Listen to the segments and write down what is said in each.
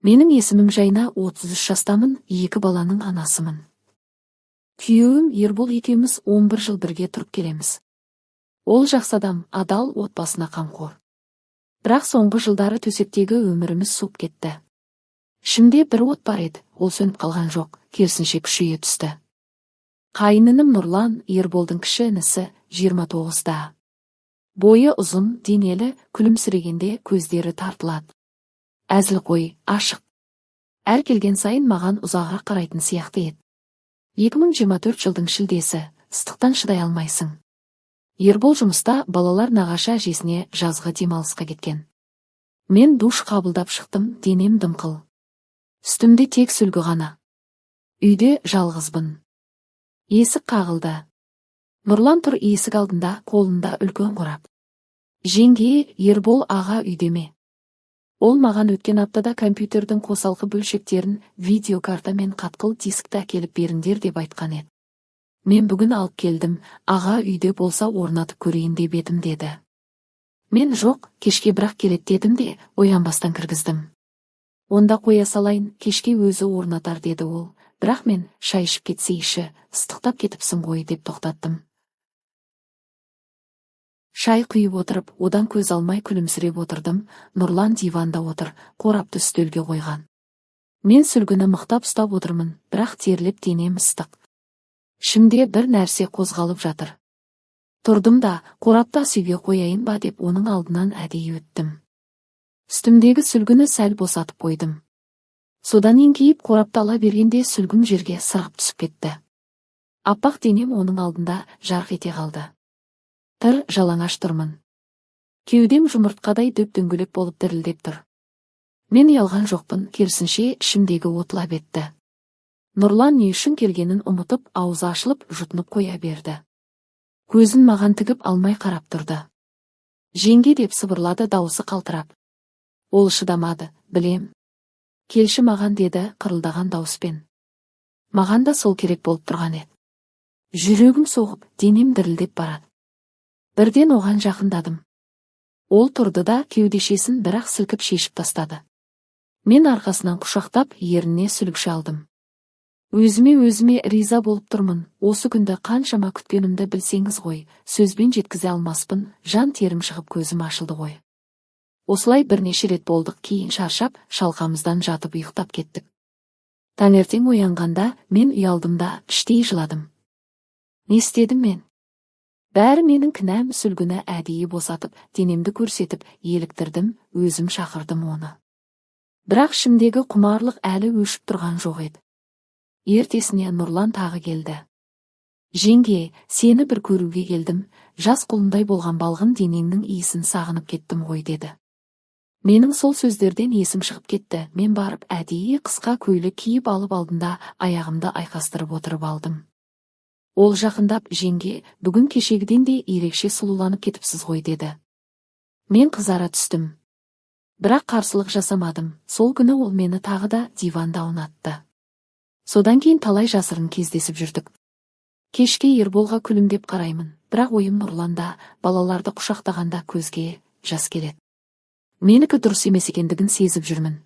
Менің есімім Жайна, 33 жастамын, 2 баланың анасымын. Күйеуім Ербол екеуміз 11 жыл бірге тұрып келеміз. Ол жақсы адам, адал, отбасына қамқор. Бірақ соңғы жылдары төсектегі өміріміз суып кетті. Ішімде бір от бар еді, ол сөніп қалған жоқ, керісінше күшейе түсті. Қайынінім Нұрлан, Ерболдың кіші інісі, 29-да. Бойы ұзын, денелі, күлімсірегенде көздері тартылады. Әзілқой, ашық. Әр келген сайын маған ұзағырақ қарайтын сияқты еді. 2024 жылдың шілдесі, ыстықтан шыдай алмайсың. Ербол жұмыста, балалар нағашы әжесіне жазғы демалысқа кеткен. Мен душ қабылдап шықтым, денем дымқыл. Үстімде тек сүлгі ғана. Үйде жалғызбын. Есік қағылды. Нұрлан тұр есік алдында, қолында үлкен қорап. Жеңге, Ербол аға үйде ме? Ол маған өткен аптада компьютердің қосалқы бөлшектерін видеокарта мен қатқыл дискті әкеліп беріңдер деп айтқан еді. Мен бүгін алып келдім, аға үйде болса орнатып көрейін деп едім деді. Мен жоқ, кешке бірақ келет дедім де, оянбастан кіргіздім. Онда қоя салайын, кешке өзі орнатар деді ол, бірақ мен шай ішіп кетсейші, ыстықтап кетіпсің ғой деп тоқтаттым. Шай құйып отырып, одан көз алмай күлімсіреп отырдым. Нұрлан диванда отыр, қорапты үстелге қойған. Мен сүлгіні мықтап ұстап отырмын, бірақ терлеп денем ыстық. Ішімде бір нәрсе қозғалып жатыр. Тұрдым да, қорапты асүйге қояйын ба деп оның алдынан әдейі өттім. Үстімдегі сүлгіні сәл босатып қойдым. Содан еңкейіп қорапты ала бергенде сүлгім жерге сырғып түсіп кетті. Аппақ денем оның алдында жарқ ете қалды. Тыр жалаңаш тұрмын. Кеудем жұмыртқадай дөп-дөңгелек болып дірілдеп тұр. Мен ұялған жоқпын, керісінше ішімдегі отла бетті. Нұрлан не үшін келгенін ұмытып, аузы ашылып, жұтынып қоя берді. Көзін маған тігіп алмай қарап тұрды. Жеңге деп сыбырлады дауысы қалтырап. Ол шыдамады, білем. Келші маған деді қырылдаған дауыспен. Маған да сол керек болып тұрған еді. Жүрегім соғып, денем дірілдеп барады. Бірден оған жақындадым. Ол тұрды да кеудешесін бірақ сілкіп шешіп тастады. Мен арқасынан құшақтап, ерініне сүлікші алдым. Өзіме риза болып тұрмын, осы күнді қаншама күткенімді білсеңіз ғой, сөзбен жеткізе алмаспын, жан терім шығып көзім ашылды ғой. Осылай бірнеше рет болдық, кейін шаршап, шалқамыздан жатып ұйықтап кеттік. Таңертең оянғанда мен ұялдым да, іштей жыладым. Не істедім мен? Бәрі менің кінәм. Сүлгіні әдейі босатып, денемді көрсетіп, еліктірдім, өзім шақырдым оны. Бірақ ішімдегі құмарлық әлі өшіп тұрған жоқ еді. Ертесіне Нұрлан тағы келді. Жеңге, сені бір көруге келдім, жас құлындай болған балғын денеңнің иісін сағынып кеттім ғой деді. Менің сол сөздерден есім шығып кетті. Мен барып әдейі қысқа көйлек киіп алып алдында аяғымды айқастырып отырып алдым. Ол жақындап, жеңге, бүгін кешегіден де ерекше сұлуланып кетіпсіз ғой деді. Мен қызара түстім. Бірақ қарсылық жасамадым. Сол күні ол мені тағы да диванда ұнатты. Содан кейін талай жасырын кездесіп жүрдік. Кешке Ерболға күлімдеп қараймын, бірақ ойым Нұрланда, балаларды құшақтағанда көзге жас келеді. Менікі дұрыс емес екендігін сезіп жүрмін.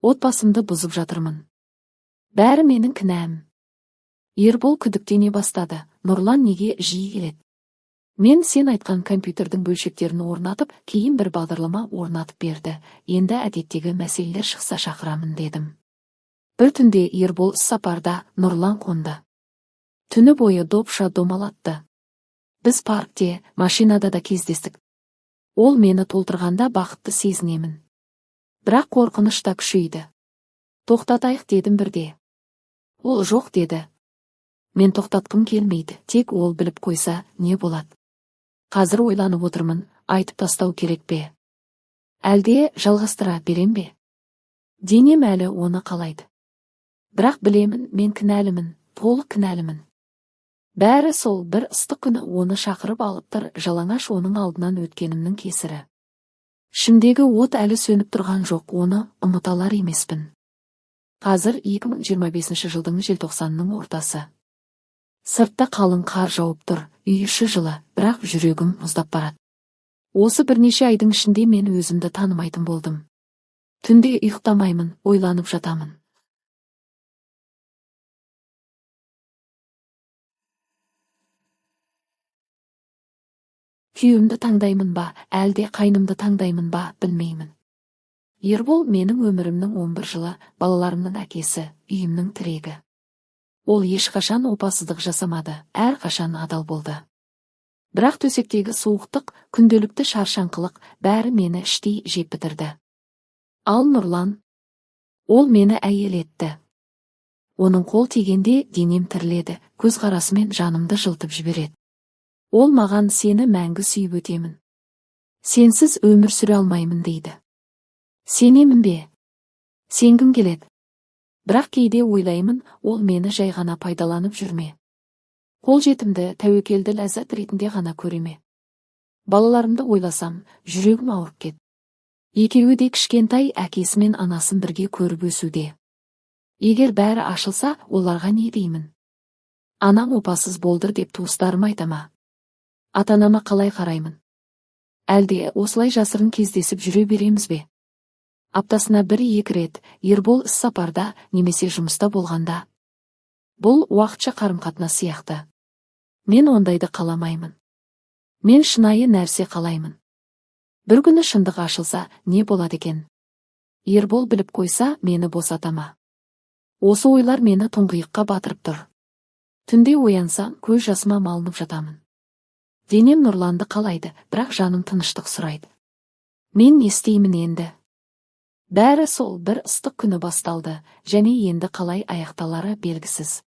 Отбасымды бұзып жатырмын. Бәрі менің кінәм. Ербол күдіктене бастады. Нұрлан неге жиі келеді? Мен сен айтқан компьютердің бөлшектерін орнатып, кейін бір бағдарлама орнатып берді. Енді әдеттегі мәселелер шықса шақырамын дедім. Бір түнде Ербол сапарда, Нұрлан қонды. Түні бойы допша домалатты. Біз паркте, машинада да кездестік. Ол мені толтырғанда бақытты сезінемін. Бірақ қорқыныш та күшейді. Тоқтатайық дедім бірде. Ол жоқ деді. Мен тоқтатқым келмейді, тек ол біліп қойса не болады. Қазір ойланып отырмын, айтып тастау керек пе? Әлде жалғастыра берем бе? Денем әлі оны қалайды. Бірақ білемін, мен кінәлімін, толық кінәлімін. Бәрі сол бір ыстық күні оны шақырып алып тұр, жалаңаш оның алдынан өткенімнің кесірі. Ішімдегі от әлі сөніп тұрған жоқ, оны ұмыта алар емеспін. Қазір 2025 жылдың желтоқсанның ортасы. Сыртта қалың қар жауып тұр, үй іші жылы, бірақ жүрегім мұздап барады. Осы бірнеше айдың ішінде мен өзімді танымайтын болдым. Түнде ұйықтамаймын, ойланып жатамын. Күйеуімді таңдаймын ба, әлде қайнымды таңдаймын ба, білмеймін. Ербол менің өмірімнің 11 жылы, балаларымның әкесі, үйімнің тірегі. Ол ешқашан опасыздық жасамады, әрқашан адал болды. Бірақ төсектегі суықтық, күнделікті шаршаңқылық бәрі мені іштей жеп бітірді. Ал Нұрлан, ол мені әйел етті. Оның қол тигенде денем тіріледі, көзқарасымен жанымды жылтып жібереді. Ол маған сені мәңгі сүйіп өтемін. Сенсіз өмір сүре алмаймын дейді. Сенемін бе? Сенгім келеді. Бірақ кейде ойлаймын, ол мені жай ғана пайдаланып жүрме. Қолжетімді, тәуекелді ләззат ретінде ғана көреме. Балаларымды ойласам, жүрегім ауырып кет. Екеуі де кішкентай, әкесі мен анасын бірге көріп өсуде. Егер бәрі ашылса, оларға не деймін? Анам опасыз болды деп туыстарым айтама. Ата-анама қалай қараймын? Әлде осылай жасырын кездесіп жүре береміз бе? Аптасына 1-2 рет, Ербол іс сапарда немесе жұмыста болғанда. Бұл уақытша қарым-қатынас сияқты. Мен ондайды қаламаймын. Мен шынайы нәрсе қалаймын. Бір күні шындық ашылса, не болады екен? Ербол біліп қойса, мені босатама. Осы ойлар мені тұңғиыққа батырып тұр. Түнде оянсам, көз жасыма малынып жатамын. Денем Нұрланды қалайды, бірақ жаным тыныштық сұрайды. Мен не істеймін енді? Бәрі сол бір ыстық күні басталды, және енді қалай аяқталары белгісіз.